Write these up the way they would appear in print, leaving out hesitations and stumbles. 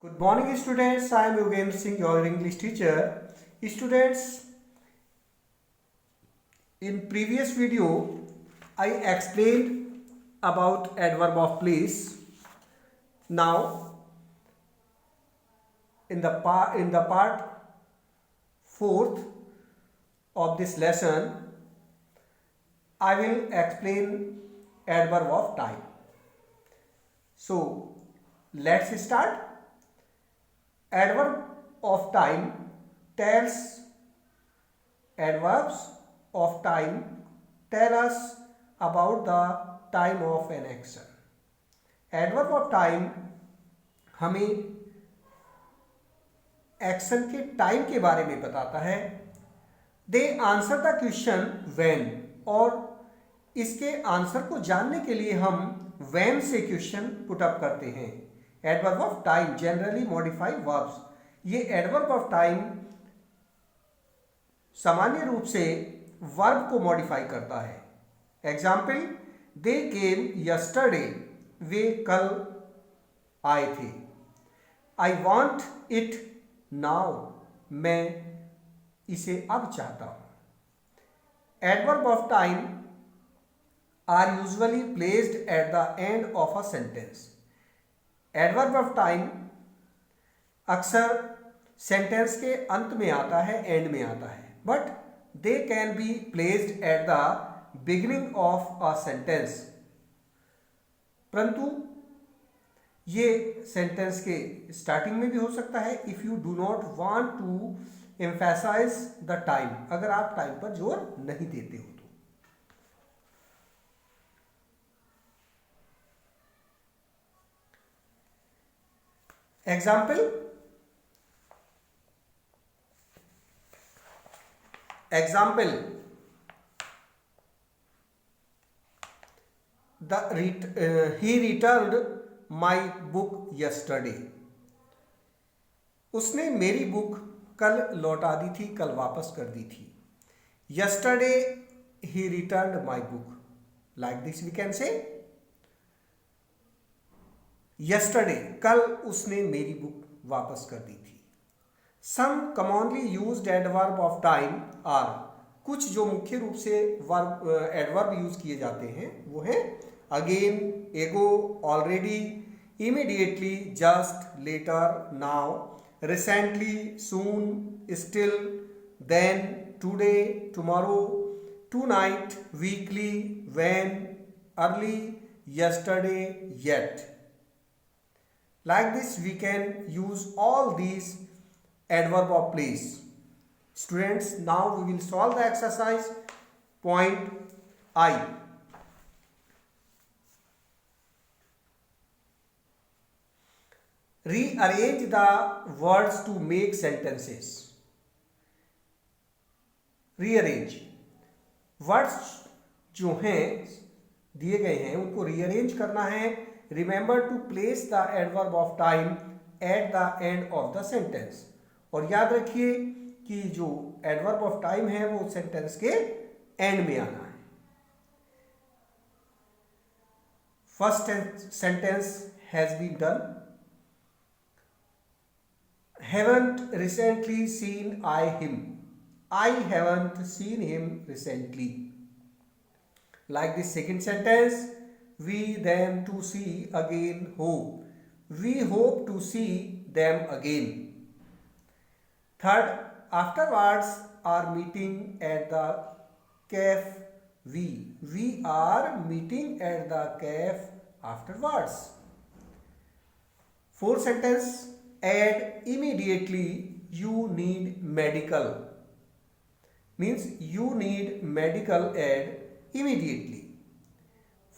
Good morning students, I am Yogendra Singh, your English teacher. Students, in previous video I explained about adverb of place. Now in the part fourth of this lesson I will explain adverb of time. So let's start. Adverb of time tells adverbs of time tell us about the time of an action. Adverb of time हमें action के time के बारे में बताता है. दे answer the question when, और इसके answer को जानने के लिए हम व्हेन से क्वेश्चन पुट अप करते हैं. Adverb of time generally modify verbs. ये एडवर्ब ऑफ टाइम सामान्य रूप से वर्ब को मॉडिफाई करता है. एग्जाम्पल, दे केम यस्टरडे, वे कल आए थे. आई वॉन्ट इट नाउ, मैं इसे अब चाहता हूं. Adverb of time are usually placed at the end of a sentence. Adverb of time अक्सर सेंटेंस के अंत में आता है, एंड में आता है, but they can be placed at the beginning of a sentence. परंतु ये सेंटेंस के स्टार्टिंग में भी हो सकता है if you do not want to emphasize the time, अगर आप टाइम पर जोर नहीं देते हो तो. Example, he returned my book yesterday. उसने मेरी बुक कल लौटा दी थी, कल वापस कर दी थी. yesterday he returned my book. Like this we can say yesterday, कल उसने मेरी बुक वापस कर दी थी. Some commonly used adverb of time are, कुछ जो मुख्य रूप से एडवर्ब यूज किए जाते हैं वो है again, ago, already, immediately, just, later, now, recently, soon, still, then, today, tomorrow, tonight, weekly, when, early, yesterday, yet. Like this we can use all these adverb of place. Students, now we will solve the exercise. Point I. Rearrange the words to make sentences. Rearrange. Words जो हैं दिए गए हैं उनको rearrange करना है. Remember to place the adverb of time at the end of the sentence. और याद रखिए कि जो adverb of time है वो सेंटेंस के एंड में आना है. First sentence has been done. haven't recently seen I haven't seen him recently. Like this second sentence, we them to see again hope, we hope to see them again. Third, afterwards are meeting at the cafe, we are meeting at the cafe afterwards. Fourth sentence, add immediately, you need medical, means you need medical, add immediately.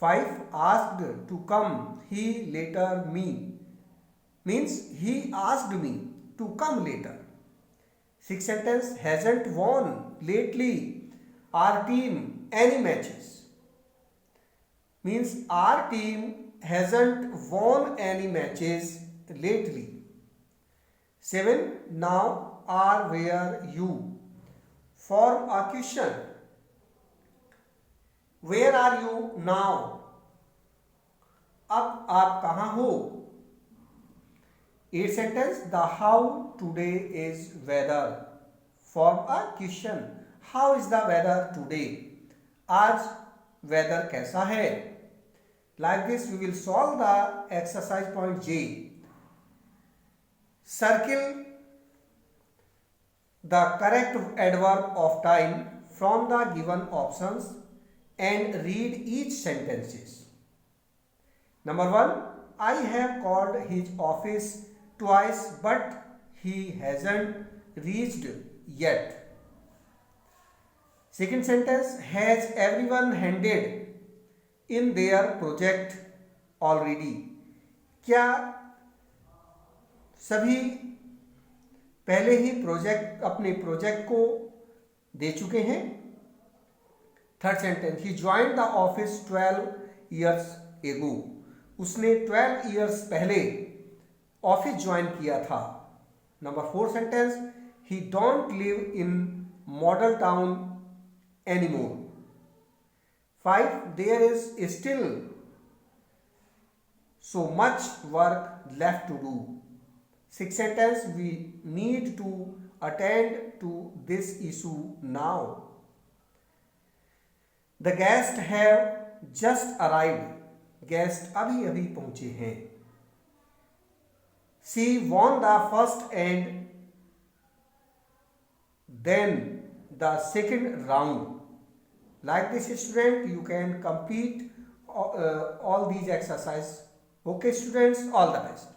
5, asked to come, he later me, means he asked me to come later. 6th sentence, hasn't won lately our team any matches, means our team hasn't won any matches lately. 7, now are where you, form a question. Where are you now? अब आप कहाँ हो? Eighth sentence, the how today is weather. Form a question. How is the weather today? आज weather कैसा है? Like this we will solve the exercise point J. Circle the correct adverb of time from the given options and read each sentences. Number 1, I have called his office twice but he hasn't reached yet. Second sentence, has everyone handed in their project already? क्या सभी पहले ही अपने project को दे चुके हैं? Third sentence, he joined the office 12 years ago. उसने 12 years पहले ऑफिस ज्वाइन किया था. Number 4 sentence, he don't live in Model Town anymore. 5, there is still so much work left to do. Sixth sentence, we need to attend to this issue now. The guests have just arrived. Guest अभी अभी पहुंचे हैं. She won the first and then the second round. Like this student, you can complete all these exercises. Okay students, all the best.